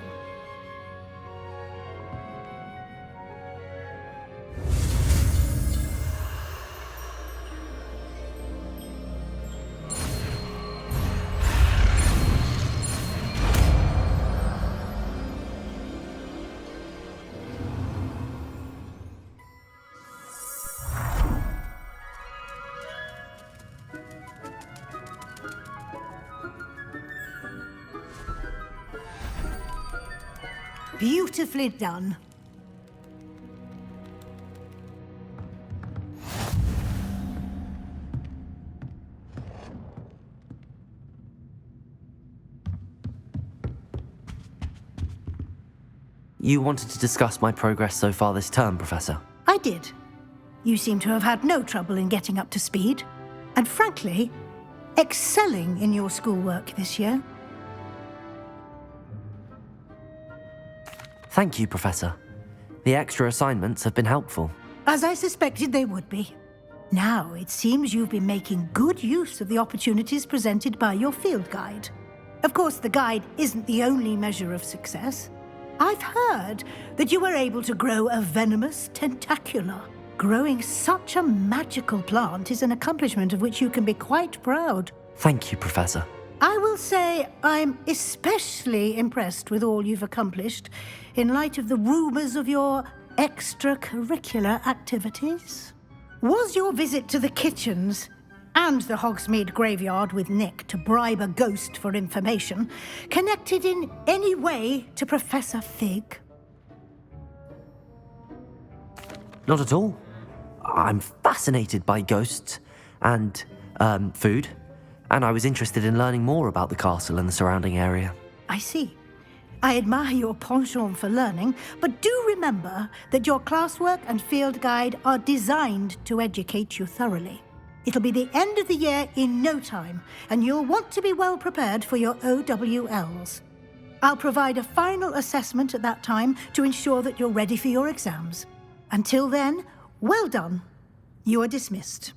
Beautifully done. You wanted to discuss my progress so far this term, Professor? I did. You seem to have had no trouble in getting up to speed, and frankly, excelling in your schoolwork this year. Thank you, Professor. The extra assignments have been helpful. As I suspected they would be. Now, it seems you've been making good use of the opportunities presented by your field guide. Of course, the guide isn't the only measure of success. I've heard that you were able to grow a venomous tentacula. Growing such a magical plant is an accomplishment of which you can be quite proud. Thank you, Professor. I will say I'm especially impressed with all you've accomplished in light of the rumors of your extracurricular activities. Was your visit to the kitchens and the Hogsmeade graveyard with Nick to bribe a ghost for information, connected in any way to Professor Fig? Not at all. I'm fascinated by ghosts and, food, and I was interested in learning more about the castle and the surrounding area. I see. I admire your penchant for learning, but do remember that your classwork and field guide are designed to educate you thoroughly. It'll be the end of the year in no time, and you'll want to be well prepared for your OWLs. I'll provide a final assessment at that time to ensure that you're ready for your exams. Until then, well done. You are dismissed.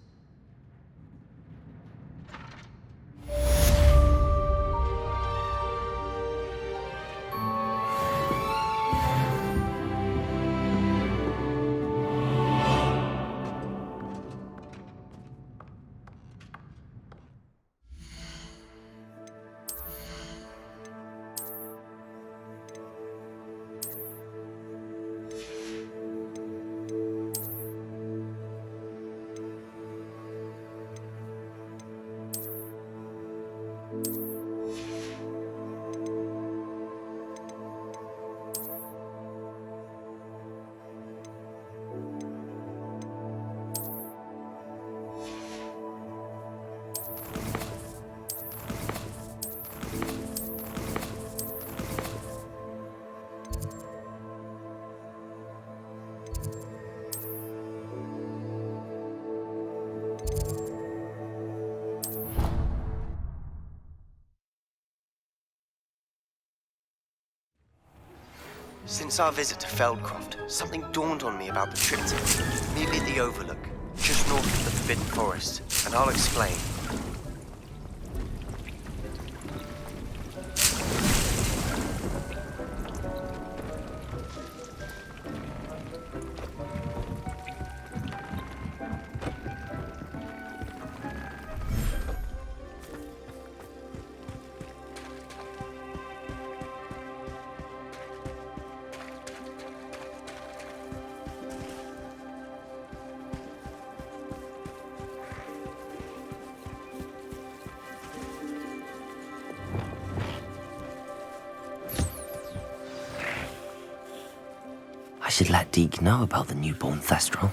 Since our visit to Feldcroft, something dawned on me about the trip to maybe the Overlook, just north of the Forbidden Forest, and I'll explain. I should let Deke know about the newborn Thestral.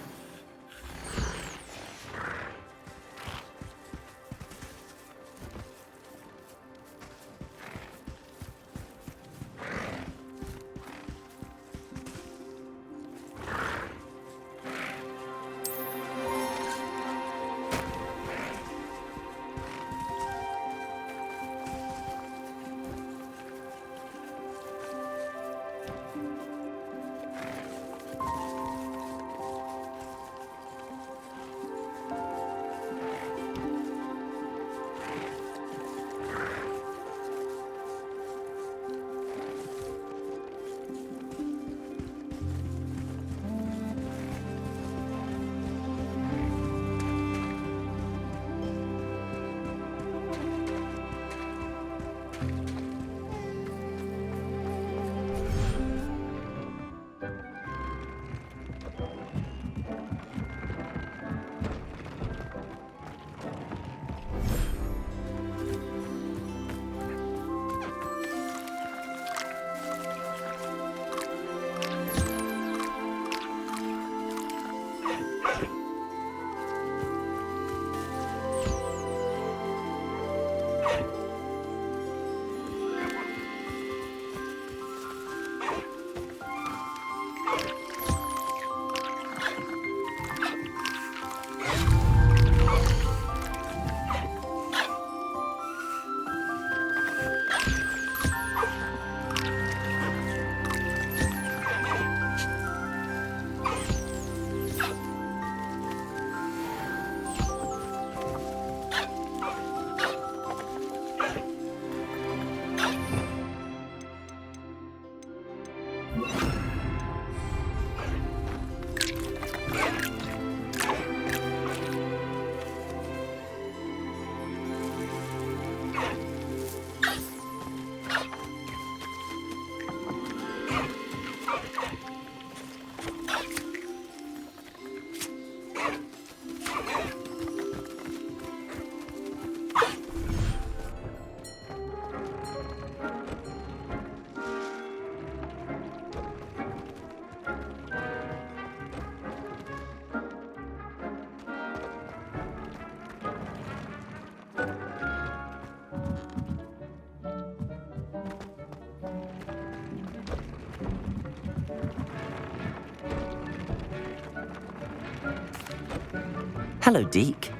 Hello, Deke.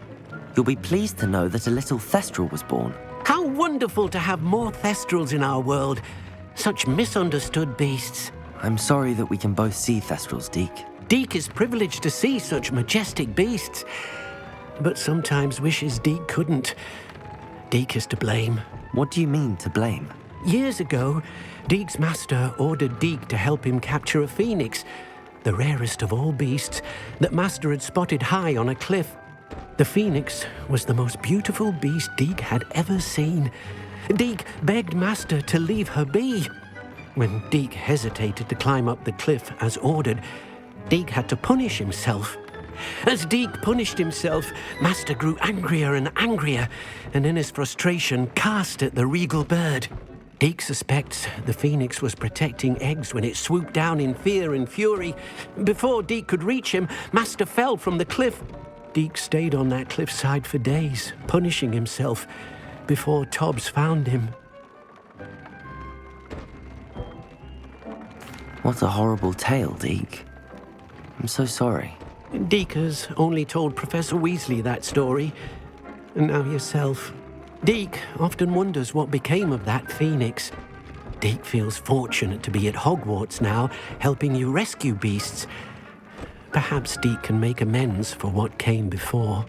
You'll be pleased to know that a little Thestral was born. How wonderful to have more Thestrals in our world. Such misunderstood beasts. I'm sorry that we can both see Thestrals, Deke. Deke is privileged to see such majestic beasts, but sometimes wishes Deke couldn't. Deke is to blame. What do you mean, to blame? Years ago, Deke's master ordered Deke to help him capture a phoenix, the rarest of all beasts, that master had spotted high on a cliff. The phoenix was the most beautiful beast Deke had ever seen. Deke begged master to leave her be. When Deke hesitated to climb up the cliff as ordered, Deke had to punish himself. As Deke punished himself, master grew angrier and angrier, and in his frustration cast at the regal bird. Deke suspects the phoenix was protecting eggs when it swooped down in fear and fury. Before Deke could reach him, master fell from the cliff. Deke stayed on that cliffside for days, punishing himself, before Tobbs found him. What a horrible tale, Deke. I'm so sorry. Deke has only told Professor Weasley that story, and now yourself. Deke often wonders what became of that phoenix. Deke feels fortunate to be at Hogwarts now, helping you rescue beasts. Perhaps Deke can make amends for what came before.